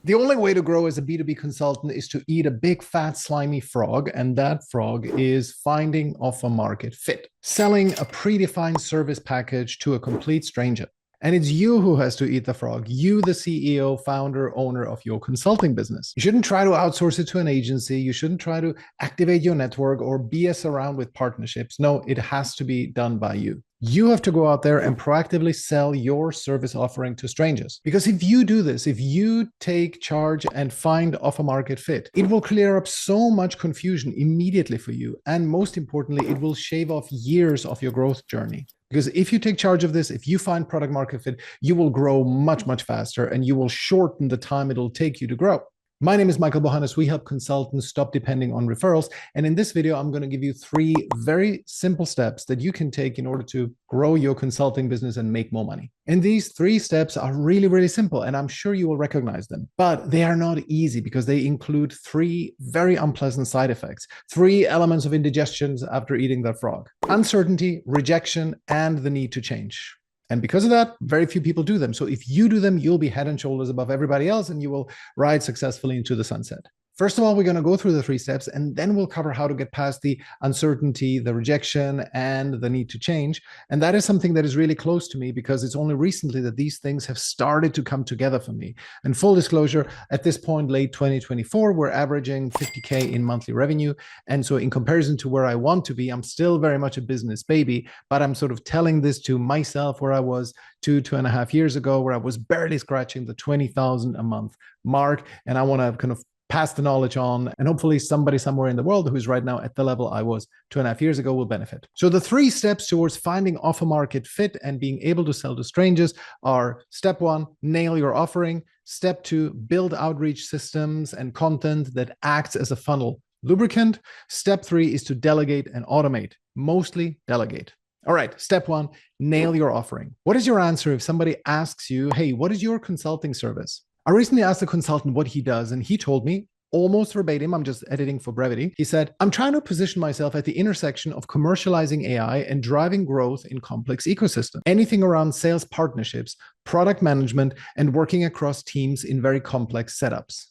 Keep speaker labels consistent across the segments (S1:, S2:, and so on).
S1: The only way to grow as a B2B consultant is to eat a big, fat, slimy frog, and that frog is finding offer market fit, selling a predefined service package to a complete stranger. And it's you who has to eat the frog. You, the CEO, founder, owner of your consulting business. You shouldn't try to outsource it to an agency. You shouldn't try to activate your network or BS around with partnerships. No, it has to be done by you. You have to go out there and proactively sell your service offering to strangers. Because if you do this, if you take charge and find offer market fit, it will clear up so much confusion immediately for you. And most importantly, it will shave off years of your growth journey. Because if you take charge of this, if you find product market fit, you will grow much, much faster and you will shorten the time it'll take you to grow. My name is Michael Bohannes. We help consultants stop depending on referrals. And in this video, I'm going to give you 3 very simple steps that you can take in order to grow your consulting business and make more money. And these 3 steps are really, really simple, and I'm sure you will recognize them. But they are not easy because they include 3 very unpleasant side effects, 3 elements of indigestion after eating that frog: uncertainty, rejection, and the need to change. And because of that, very few people do them. So if you do them, you'll be head and shoulders above everybody else and you will ride successfully into the sunset. First of all, we're going to go through the 3 steps and then we'll cover how to get past the uncertainty, the rejection, and the need to change. And that is something that is really close to me because it's only recently that these things have started to come together for me. And full disclosure, at this point, late 2024, we're averaging 50K in monthly revenue. And so in comparison to where I want to be, I'm still very much a business baby, but I'm sort of telling this to myself where I was 2.5 years ago, where I was barely scratching the 20,000 a month mark. And I want to kind of pass the knowledge on, and hopefully somebody somewhere in the world who's right now at the level I was 2.5 years ago will benefit. So the 3 steps towards finding offer market fit and being able to sell to strangers are: step 1, nail your offering; step 2, build outreach systems and content that acts as a funnel lubricant; step 3 is to delegate and automate, mostly delegate. All right, step 1, nail your offering. What is your answer if somebody asks you, hey, what is your consulting service? I recently asked a consultant what he does, and he told me almost verbatim, I'm just editing for brevity. He said, I'm trying to position myself at the intersection of commercializing AI and driving growth in complex ecosystems. Anything around sales partnerships, product management, and working across teams in very complex setups.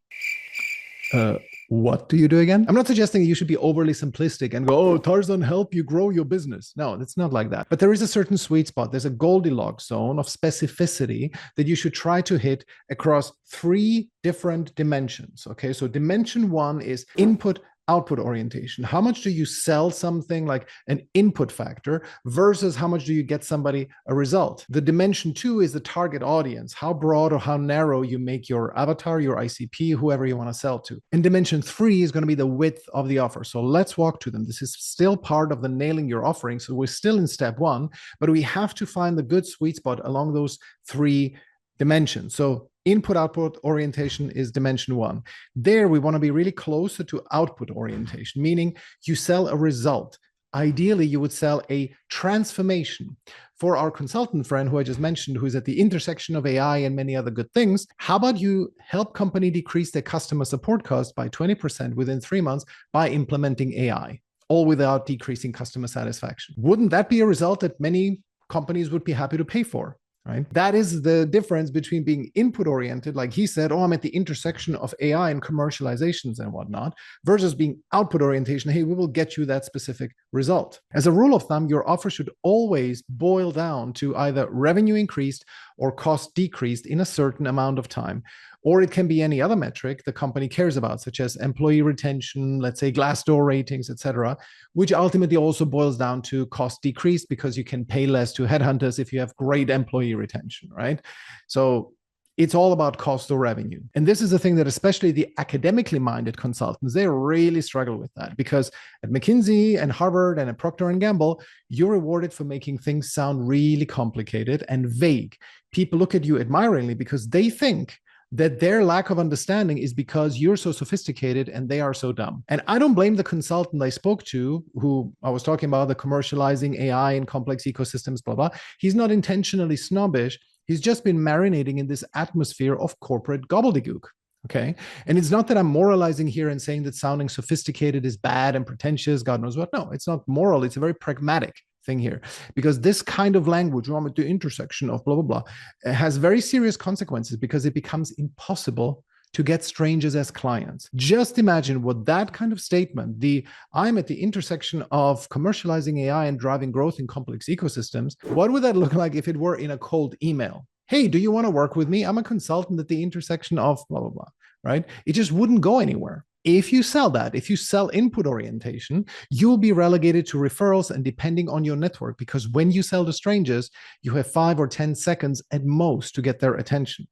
S1: What do you do again? I'm not suggesting you should be overly simplistic and go, oh, Tarzan, help you grow your business. No, it's not like that. But there is a certain sweet spot. There's a Goldilocks zone of specificity that you should try to hit across 3 different dimensions. Okay, so dimension 1 is input output orientation. How much do you sell something like an input factor versus how much do you get somebody a result? The dimension 2 is the target audience, how broad or how narrow you make your avatar, your ICP, whoever you want to sell to. And dimension 3 is going to be the width of the offer. So let's walk to them. This is still part of the nailing your offering. So we're still in step 1, but we have to find the good sweet spot along those 3 dimensions. So input-output orientation is dimension 1. There, we want to be really closer to output orientation, meaning you sell a result. Ideally, you would sell a transformation. For our consultant friend who I just mentioned, who is at the intersection of AI and many other good things, how about you help company decrease their customer support cost by 20% within 3 months by implementing AI, all without decreasing customer satisfaction? Wouldn't that be a result that many companies would be happy to pay for? Right? That is the difference between being input-oriented, like he said, oh, I'm at the intersection of AI and commercializations and whatnot, versus being output orientation, hey, we will get you that specific result. As a rule of thumb, your offer should always boil down to either revenue increased or cost decreased in a certain amount of time. Or it can be any other metric the company cares about, such as employee retention, let's say Glassdoor ratings, etc., which ultimately also boils down to cost decreased because you can pay less to headhunters if you have great employee retention, right? So it's all about cost or revenue. And this is the thing that especially the academically minded consultants, they really struggle with that, because at McKinsey and Harvard and at Procter & Gamble, you're rewarded for making things sound really complicated and vague. People look at you admiringly because they think that their lack of understanding is because you're so sophisticated and they are so dumb. And I don't blame the consultant I spoke to, who I was talking about, the commercializing AI in complex ecosystems, blah, blah. He's not intentionally snobbish. He's just been marinating in this atmosphere of corporate gobbledygook. Okay. And it's not that I'm moralizing here and saying that sounding sophisticated is bad and pretentious, God knows what. No, it's not moral. It's a very pragmatic thing here, because this kind of language, the intersection of blah, blah, blah, has very serious consequences because it becomes impossible to get strangers as clients. Just imagine what that kind of statement, I'm at the intersection of commercializing AI and driving growth in complex ecosystems, what would that look like if it were in a cold email? Hey, do you want to work with me? I'm a consultant at the intersection of blah, blah, blah, right? It just wouldn't go anywhere. If you sell that, if you sell input orientation, you will be relegated to referrals and depending on your network, because when you sell to strangers, you have 5 or 10 seconds at most to get their attention.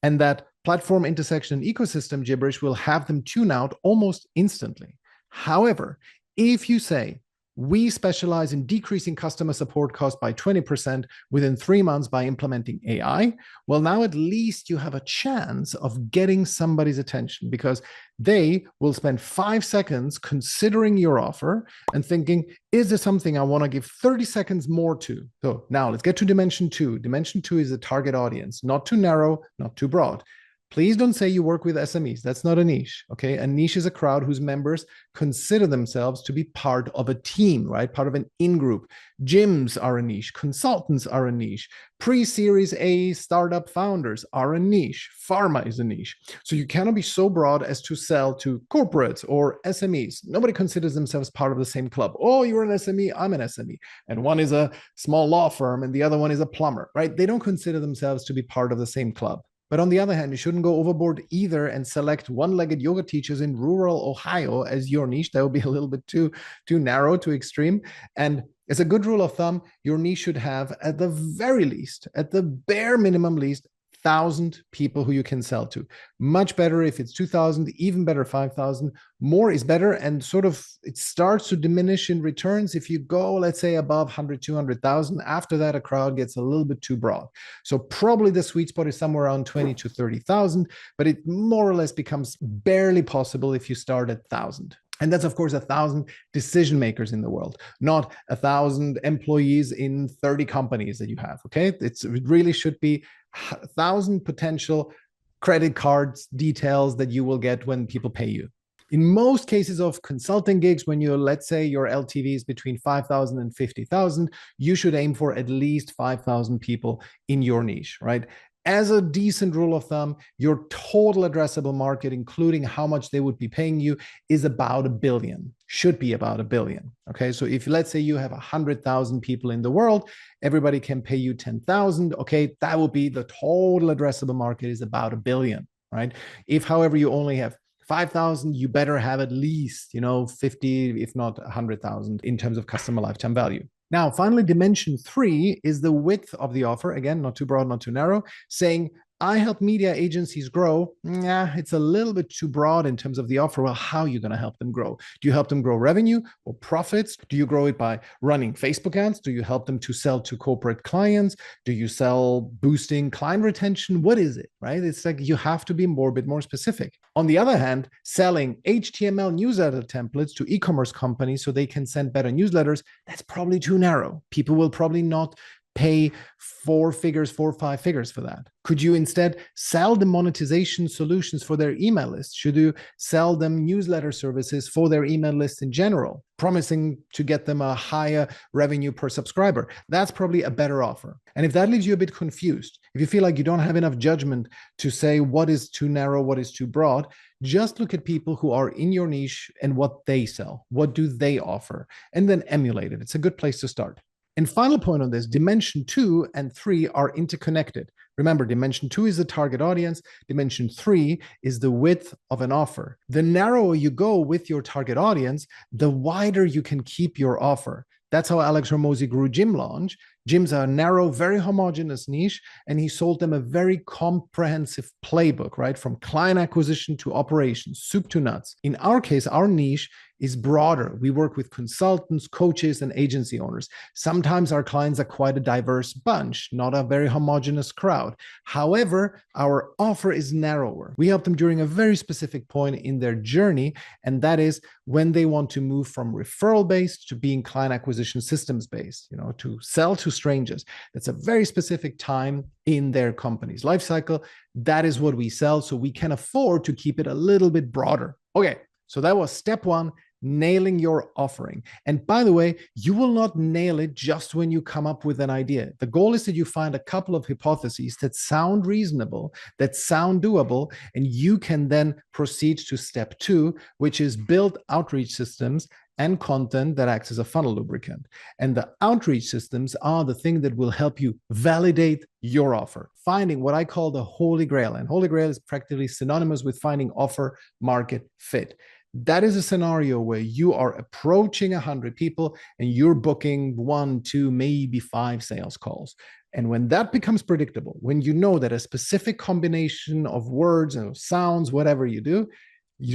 S1: And that platform intersection and ecosystem gibberish will have them tune out almost instantly. However, if you say, we specialize in decreasing customer support costs by 20% within 3 months by implementing AI, well, now at least you have a chance of getting somebody's attention, because they will spend 5 seconds considering your offer and thinking, is there something I want to give 30 seconds more to? So now let's get to dimension 2. Dimension 2 is the target audience, not too narrow, not too broad. Please don't say you work with SMEs. That's not a niche, okay? A niche is a crowd whose members consider themselves to be part of a team, right? Part of an in-group. Gyms are a niche. Consultants are a niche. Pre-Series A startup founders are a niche. Pharma is a niche. So you cannot be so broad as to sell to corporates or SMEs. Nobody considers themselves part of the same club. Oh, you're an SME, I'm an SME. And one is a small law firm and the other one is a plumber, right? They don't consider themselves to be part of the same club. But on the other hand, you shouldn't go overboard either and select one-legged yoga teachers in rural Ohio as your niche. That would be a little bit too narrow, too extreme. And as a good rule of thumb, your niche should have, at the very least, at the bare minimum least, 1,000 people who you can sell to. Much better if it's 2,000, even better 5,000. More is better, and sort of it starts to diminish in returns if you go, let's say, above 100, 200,000. After that, a crowd gets a little bit too broad. So probably the sweet spot is somewhere around 20 to 30,000, but it more or less becomes barely possible if you start at 1,000. And that's, of course, 1,000 decision makers in the world, not 1,000 employees in 30 companies that you have, okay? It really should be 1,000 potential credit cards details that you will get when people pay you. In most cases of consulting gigs, when let's say your LTV is between 5,000 and 50,000, you should aim for at least 5,000 people in your niche, right? As a decent rule of thumb, your total addressable market, including how much they would be paying you, is about $1 billion, should be about $1 billion. Okay, so if let's say you have 100,000 people in the world, everybody can pay you 10,000. Okay, that would be the total addressable market is about $1 billion, right? If, however, you only have 5,000, you better have at least, 50, if not 100,000 in terms of customer lifetime value. Now, finally, dimension 3 is the width of the offer. Again, not too broad, not too narrow, saying, I help media agencies grow. It's a little bit too broad in terms of the offer. Well, how are you going to help them grow? Do you help them grow revenue or profits? Do you grow it by running Facebook ads? Do you help them to sell to corporate clients? Do you sell boosting client retention? What is it, right? It's like you have to be a bit more specific. On the other hand, selling HTML newsletter templates to e-commerce companies so they can send better newsletters, that's probably too narrow. People will probably not pay 4 or 5 figures for that. Could you instead sell the monetization solutions for their email list? Should you sell them newsletter services for their email list in general, promising to get them a higher revenue per subscriber? That's probably a better offer. And if that leaves you a bit confused, if you feel like you don't have enough judgment to say what is too narrow, what is too broad, just look at people who are in your niche and what they sell. What do they offer? And then emulate it. It's a good place to start. And final point on this, dimension 2 and 3 are interconnected. Remember, dimension 2 is the target audience. Dimension 3 is the width of an offer. The narrower you go with your target audience, the wider you can keep your offer. That's how Alex Hormozi grew Gym Launch. Gyms are a narrow, very homogeneous niche, and he sold them a very comprehensive playbook, right? From client acquisition to operations, soup to nuts. In our case, our niche is broader. We work with consultants, coaches, and agency owners. Sometimes our clients are quite a diverse bunch, not a very homogeneous crowd. However, our offer is narrower. We help them during a very specific point in their journey, and that is when they want to move from referral-based to being client acquisition systems-based, to sell to strangers. That's a very specific time in their company's life cycle. That is what we sell, so we can afford to keep it a little bit broader. Okay, so that was step 1, nailing your offering. And by the way, you will not nail it just when you come up with an idea. The goal is that you find a couple of hypotheses that sound reasonable, that sound doable, and you can then proceed to step 2, which is build outreach systems and content that acts as a funnel lubricant. And the outreach systems are the thing that will help you validate your offer, finding what I call the Holy Grail. And Holy Grail is practically synonymous with finding offer market fit. That is a scenario where you are approaching 100 people and you're booking 1, 2, maybe 5 sales calls. And when that becomes predictable, when you know that a specific combination of words and sounds, whatever you do,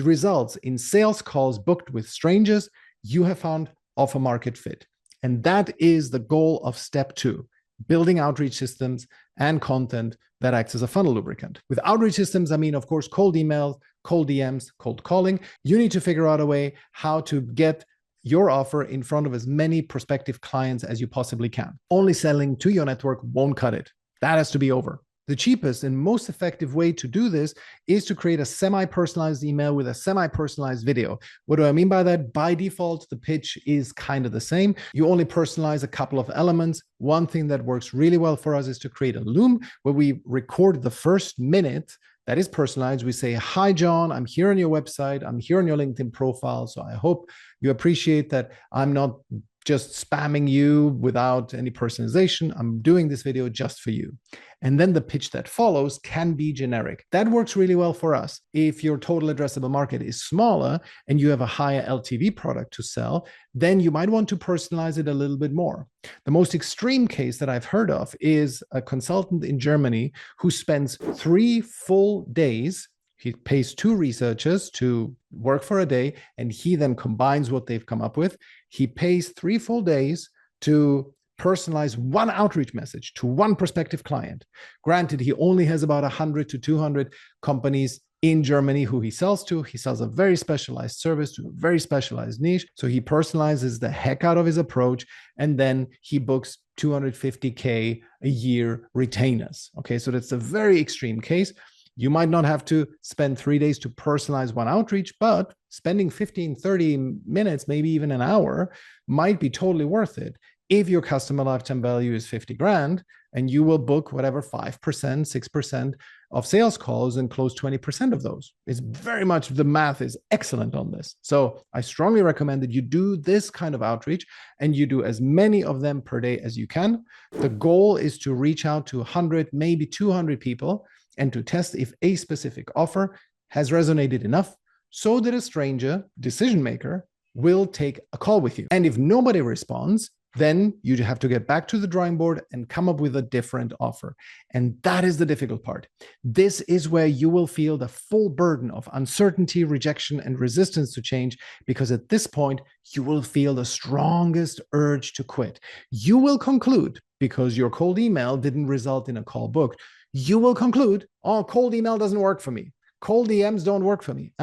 S1: results in sales calls booked with strangers, you have found offer market fit. And that is the goal of step 2, building outreach systems and content that acts as a funnel lubricant. With outreach systems, I mean, of course, cold emails, cold DMs, cold calling. You need to figure out a way how to get your offer in front of as many prospective clients as you possibly can. Only selling to your network won't cut it. That has to be over. The cheapest and most effective way to do this is to create a semi-personalized email with a semi-personalized video. What do I mean by that? By default, the pitch is kind of the same. You only personalize a couple of elements. One thing that works really well for us is to create a loom where we record the first minute that is personalized. We say, "Hi, John, I'm here on your website. I'm here on your LinkedIn profile. So I hope you appreciate that I'm not just spamming you without any personalization. I'm doing this video just for you." And then the pitch that follows can be generic. That works really well for us. If your total addressable market is smaller and you have a higher LTV product to sell, then you might want to personalize it a little bit more. The most extreme case that I've heard of is a consultant in Germany who spends 3 full days. He pays 2 researchers to work for a day, and he then combines what they've come up with. He pays 3 full days to personalize 1 outreach message to 1 prospective client. Granted, he only has about 100 to 200 companies in Germany who he sells to. He sells a very specialized service to a very specialized niche. So he personalizes the heck out of his approach, and then he books 250K a year retainers. Okay, so that's a very extreme case. You might not have to spend 3 days to personalize 1 outreach, but spending 15, 30 minutes, maybe even an hour, might be totally worth it. If your customer lifetime value is 50 grand and you will book whatever 5%, 6% of sales calls and close 20% of those. It's very much, the math is excellent on this. So I strongly recommend that you do this kind of outreach and you do as many of them per day as you can. The goal is to reach out to 100, maybe 200 people and to test if a specific offer has resonated enough so that a stranger decision maker will take a call with you. And if nobody responds, then you have to get back to the drawing board and come up with a different offer. And that is the difficult part. This is where you will feel the full burden of uncertainty, rejection, and resistance to change, because at this point, you will feel the strongest urge to quit. You will conclude, because your cold email didn't result in a call booked, you will conclude, oh, cold email doesn't work for me. Cold DMs don't work for me.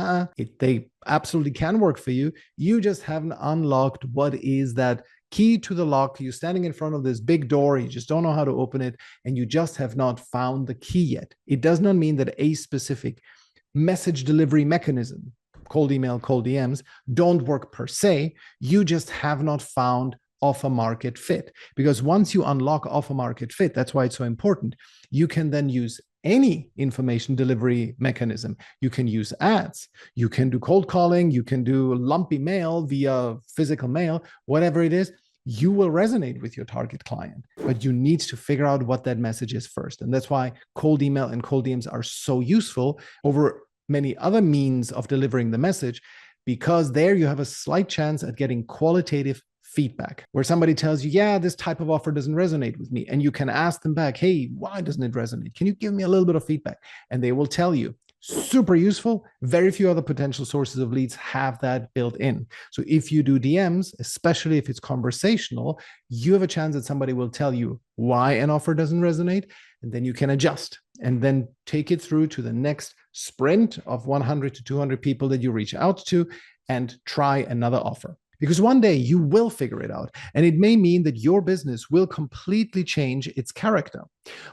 S1: They absolutely can work for you. You just haven't unlocked what is that key to the lock. You're standing in front of this big door, you just don't know how to open it, and you just have not found the key yet. It does not mean that a specific message delivery mechanism, cold email, cold DMs, don't work per se. You just have not found offer market fit. Because once you unlock offer market fit, that's why it's so important, you can then use any information delivery mechanism. You can use ads, you can do cold calling, you can do lumpy mail via physical mail, whatever it is, you will resonate with your target client. But you need to figure out what that message is first. And that's why cold email and cold DMs are so useful over many other means of delivering the message, because there you have a slight chance at getting qualitative feedback where somebody tells you, yeah, this type of offer doesn't resonate with me. And you can ask them back, hey, why doesn't it resonate? Can you give me a little bit of feedback? And they will tell you. Super useful. Very few other potential sources of leads have that built in. So if you do DMs, especially if it's conversational, you have a chance that somebody will tell you why an offer doesn't resonate. And then you can adjust and then take it through to the next sprint of 100 to 200 people that you reach out to and try another offer. Because one day you will figure it out. And it may mean that your business will completely change its character.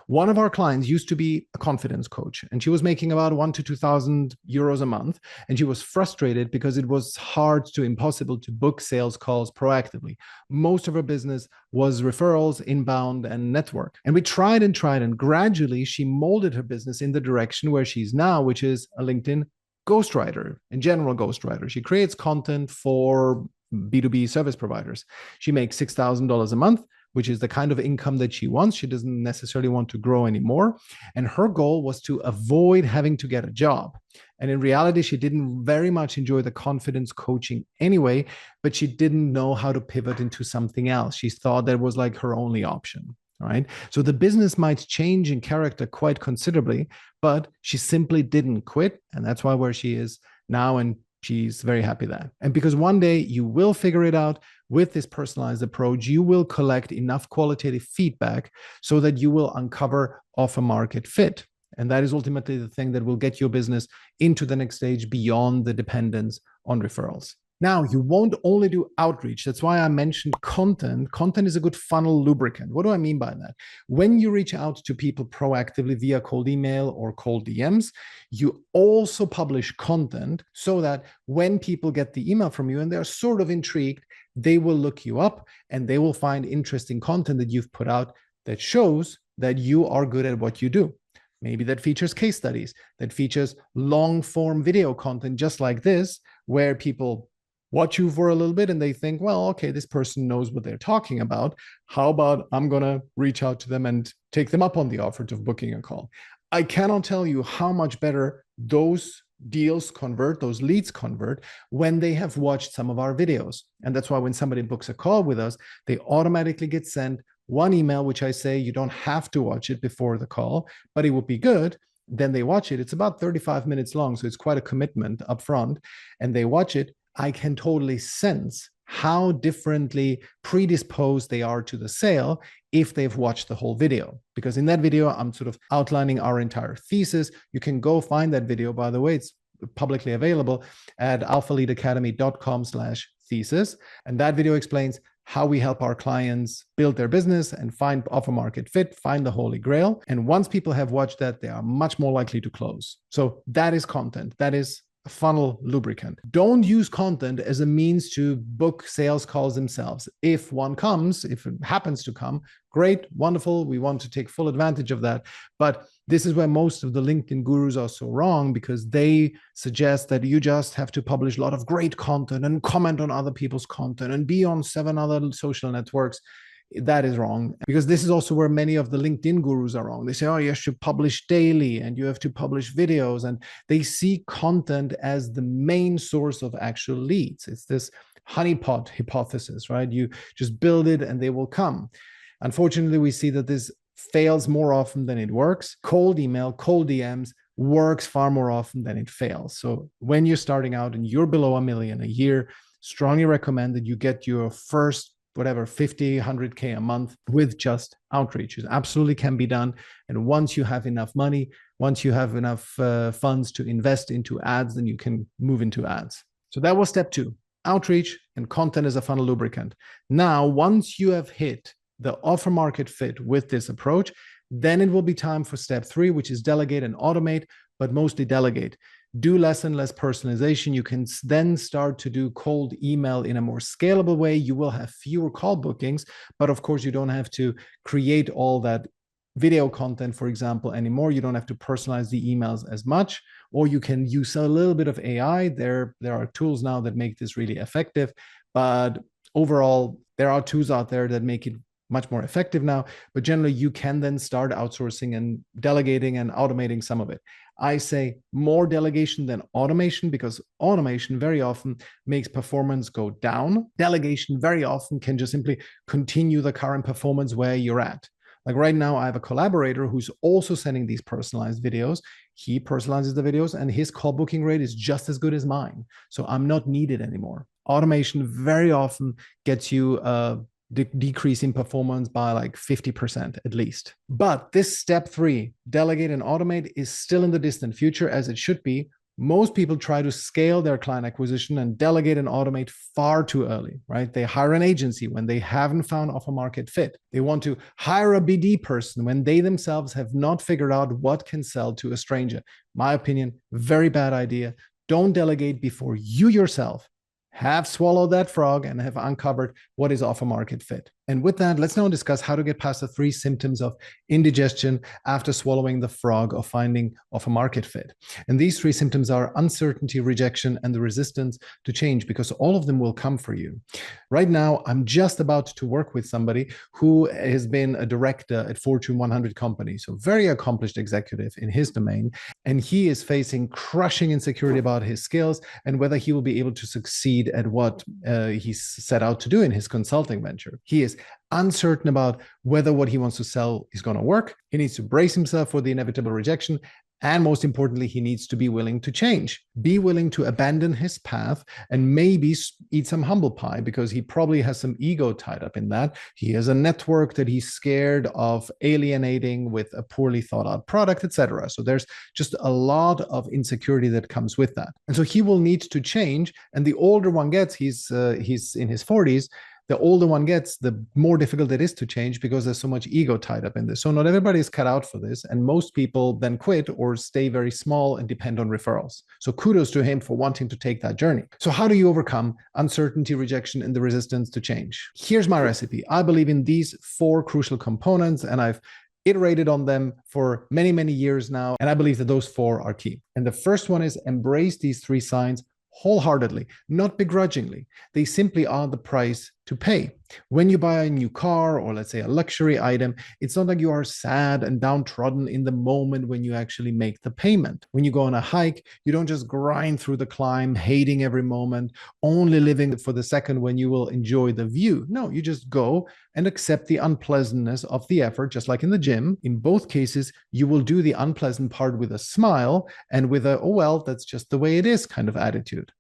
S1: One of our clients used to be a confidence coach, and she was making about 1,000 to 2,000 euros a month. And she was frustrated because it was hard to impossible to book sales calls proactively. Most of her business was referrals, inbound, and network. And we tried, and gradually she molded her business in the direction where she's now, which is a LinkedIn ghostwriter, in general ghostwriter. She creates content for B2B service providers. She makes $6,000 a month, which is the kind of income that she wants. She doesn't necessarily want to grow anymore. And her goal was to avoid having to get a job. And in reality, she didn't very much enjoy the confidence coaching anyway, but she didn't know how to pivot into something else. She thought that was like her only option. Right. So the business might change in character quite considerably, but she simply didn't quit. And that's why where she is now. And she's very happy there. And because one day you will figure it out with this personalized approach, you will collect enough qualitative feedback so that you will uncover offer market fit. And that is ultimately the thing that will get your business into the next stage beyond the dependence on referrals. Now, you won't only do outreach. That's why I mentioned content. Content is a good funnel lubricant. What do I mean by that? When you reach out to people proactively via cold email or cold DMs, you also publish content so that when people get the email from you and they're sort of intrigued, they will look you up and they will find interesting content that you've put out that shows that you are good at what you do. Maybe that features case studies, that features long form video content just like this, where people watch you for a little bit and they think, well, okay, this person knows what they're talking about. How about I'm going to reach out to them and take them up on the offer of booking a call? I cannot tell you how much better those deals convert, those leads convert when they have watched some of our videos. And that's why when somebody books a call with us, they automatically get sent one email, which I say you don't have to watch it before the call, but it would be good. Then they watch it. It's about 35 minutes long, so it's quite a commitment up front. And they watch it. I can totally sense how differently predisposed they are to the sale if they've watched the whole video. Because in that video, I'm sort of outlining our entire thesis. You can go find that video, by the way, it's publicly available at alphaleaderacademy.com/thesis. And that video explains how we help our clients build their business and find offer market fit, find the holy grail. And once people have watched that, they are much more likely to close. So that is content. That is funnel lubricant. Don't use content as a means to book sales calls themselves. If one comes, if it happens to come, great, wonderful. We want to take full advantage of that. But this is where most of the LinkedIn gurus are so wrong, because they suggest that you just have to publish a lot of great content and comment on other people's content and be on 7 other social networks. That is wrong, because this is also where many of the LinkedIn gurus are wrong. They say, oh, you have to publish daily and you have to publish videos, and they see content as the main source of actual leads. It's this honeypot hypothesis, right? You just build it and they will come. Unfortunately, we see that this fails more often than it works. Cold email, cold DMs works far more often than it fails. So when you're starting out and you're below $1 million a year, strongly recommend that you get your first 50, 100K a month with just outreach. It absolutely can be done. And once you have enough money, once you have enough funds to invest into ads, then you can move into ads. So that was step 2, outreach and content as a funnel lubricant. Now, once you have hit the offer market fit with this approach, then it will be time for step 3, which is delegate and automate, but mostly delegate. Do less and less personalization. You can then start to do cold email in a more scalable way. You will have fewer call bookings, but of course you don't have to create all that video content, for example, anymore. You don't have to personalize the emails as much, or you can use a little bit of AI. There are tools now that make this really effective, but overall, there are tools out there that make it much more effective now. But generally, you can then start outsourcing and delegating and automating some of it. I say more delegation than automation, because automation very often makes performance go down. Delegation very often can just simply continue the current performance where you're at. Like right now, I have a collaborator who's also sending these personalized videos. He personalizes the videos and his call booking rate is just as good as mine. So I'm not needed anymore. Automation very often gets you decrease in performance by like 50% at least. But this step 3, delegate and automate, is still in the distant future, as it should be, Most people try to scale their client acquisition and delegate and automate far too early, right? They hire an agency when they haven't found offer market fit. They want to hire a BD person when they themselves have not figured out what can sell to a stranger. My opinion, very bad idea. Don't delegate before you yourself have swallowed that frog and have uncovered what is offer market fit. And with that, let's now discuss how to get past the 3 symptoms of indigestion after swallowing the frog of finding offer market fit. And these 3 symptoms are uncertainty, rejection, and the resistance to change, because all of them will come for you. Right now, I'm just about to work with somebody who has been a director at Fortune 100 companies, so very accomplished executive in his domain. And he is facing crushing insecurity about his skills and whether he will be able to succeed at what he's set out to do in his consulting venture. He is uncertain about whether what he wants to sell is going to work. He needs to brace himself for the inevitable rejection. And most importantly, he needs to be willing to change, be willing to abandon his path and maybe eat some humble pie, because he probably has some ego tied up in that. He has a network that he's scared of alienating with a poorly thought out product, etc. So there's just a lot of insecurity that comes with that. And so he will need to change. And the older one gets, he's in his 40s, the older one gets, the more difficult it is to change, because there's so much ego tied up in this. So not everybody is cut out for this. And most people then quit or stay very small and depend on referrals. So kudos to him for wanting to take that journey. So how do you overcome uncertainty, rejection, and the resistance to change? Here's my recipe. I believe in these 4 crucial components, and I've iterated on them for many, many years now. And I believe that those 4 are key. And the first one is embrace these 3 signs wholeheartedly, not begrudgingly. They simply are the price to pay. When you buy a new car, or let's say a luxury item, it's not like you are sad and downtrodden in the moment when you actually make the payment. When you go on a hike, you don't just grind through the climb, hating every moment, only living for the second when you will enjoy the view. No, you just go and accept the unpleasantness of the effort, just like in the gym. In both cases, you will do the unpleasant part with a smile and with a, oh, well, that's just the way it is kind of attitude.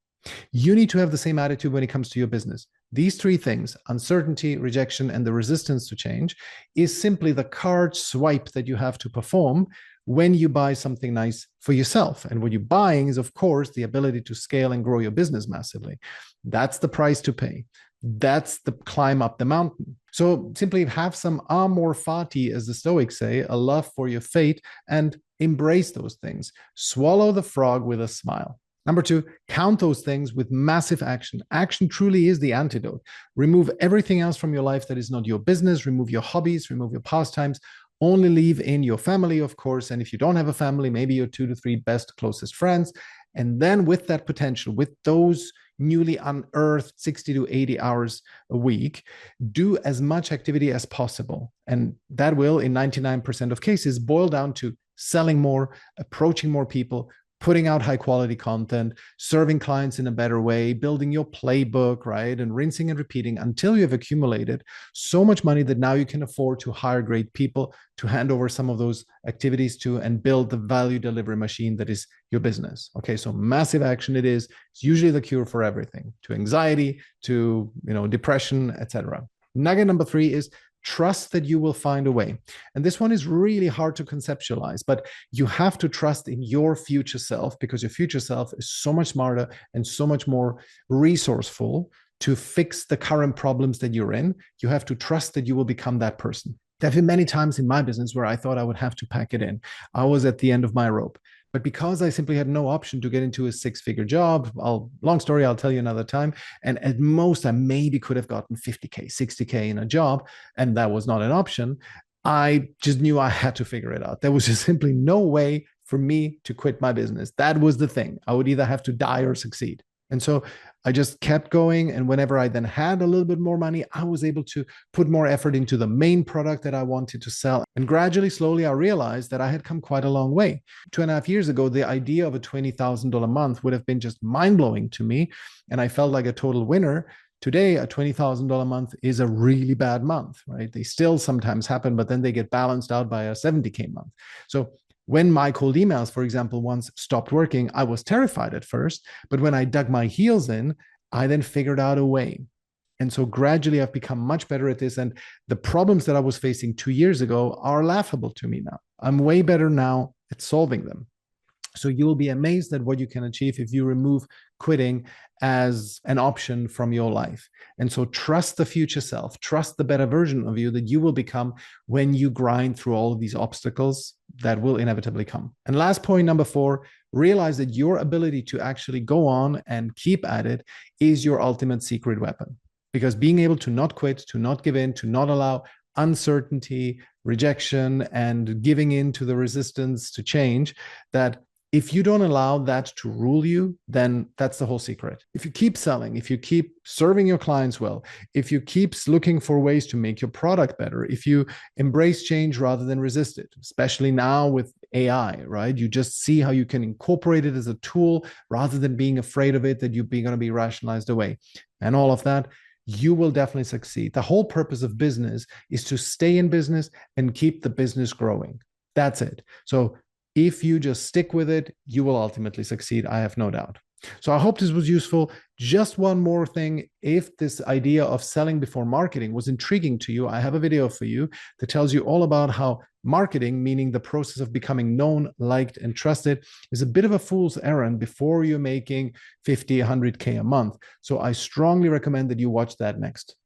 S1: You need to have the same attitude when it comes to your business. These 3 things, uncertainty, rejection, and the resistance to change, is simply the card swipe that you have to perform when you buy something nice for yourself. And what you're buying is, of course, the ability to scale and grow your business massively. That's the price to pay. That's the climb up the mountain. So simply have some amor fati, as the Stoics say, a love for your fate, and embrace those things. Swallow the frog with a smile. Number 2, count those things with massive action. Action truly is the antidote. Remove everything else from your life that is not your business. Remove your hobbies, remove your pastimes. Only leave in your family, of course. And if you don't have a family, maybe your 2 to 3 best, closest friends. And then with that potential, with those newly unearthed 60 to 80 hours a week, do as much activity as possible. And that will, in 99% of cases, boil down to selling more, approaching more people, putting out high quality content, serving clients in a better way, building your playbook, right? And rinsing and repeating until you have accumulated so much money that now you can afford to hire great people to hand over some of those activities to and build the value delivery machine that is your business. Okay, so massive action it is. It's usually the cure for everything, to anxiety, to depression, etc. Nugget number 3 is trust that you will find a way. And this one is really hard to conceptualize, but you have to trust in your future self, because your future self is so much smarter and so much more resourceful to fix the current problems that you're in. You have to trust that you will become that person. There have been many times in my business where I thought I would have to pack it in. I was at the end of my rope. But because I simply had no option to get into a 6-figure job, long story, I'll tell you another time. And at most, I maybe could have gotten 50K, 60K in a job, and that was not an option. I just knew I had to figure it out. There was just simply no way for me to quit my business. That was the thing. I would either have to die or succeed. And so I just kept going. And whenever I then had a little bit more money, I was able to put more effort into the main product that I wanted to sell. And gradually, slowly, I realized that I had come quite a long way. 2.5 years ago, the idea of a $20,000 month would have been just mind-blowing to me. And I felt like a total winner. Today, a $20,000 month is a really bad month, right? They still sometimes happen, but then they get balanced out by a 70K month. So when my cold emails, for example, once stopped working, I was terrified at first, but when I dug my heels in, I then figured out a way. And so gradually I've become much better at this. And the problems that I was facing 2 years ago are laughable to me now. I'm way better now at solving them. So you'll be amazed at what you can achieve if you remove quitting as an option from your life. And so trust the future self, trust the better version of you that you will become when you grind through all of these obstacles that will inevitably come. And last point, number 4, realize that your ability to actually go on and keep at it is your ultimate secret weapon. Because being able to not quit, to not give in, to not allow uncertainty, rejection, and giving in to the resistance to change, that if you don't allow that to rule you, then that's the whole secret. If you keep selling, if you keep serving your clients well, if you keep looking for ways to make your product better, if you embrace change rather than resist it, especially now with AI, right? You just see how you can incorporate it as a tool rather than being afraid of it, that you're going to be rationalized away. And all of that, you will definitely succeed. The whole purpose of business is to stay in business and keep the business growing. That's it. So if you just stick with it, you will ultimately succeed. I have no doubt. So I hope this was useful. Just one more thing. If this idea of selling before marketing was intriguing to you, I have a video for you that tells you all about how marketing, meaning the process of becoming known, liked, and trusted, is a bit of a fool's errand before you're making 50, 100K a month. So I strongly recommend that you watch that next.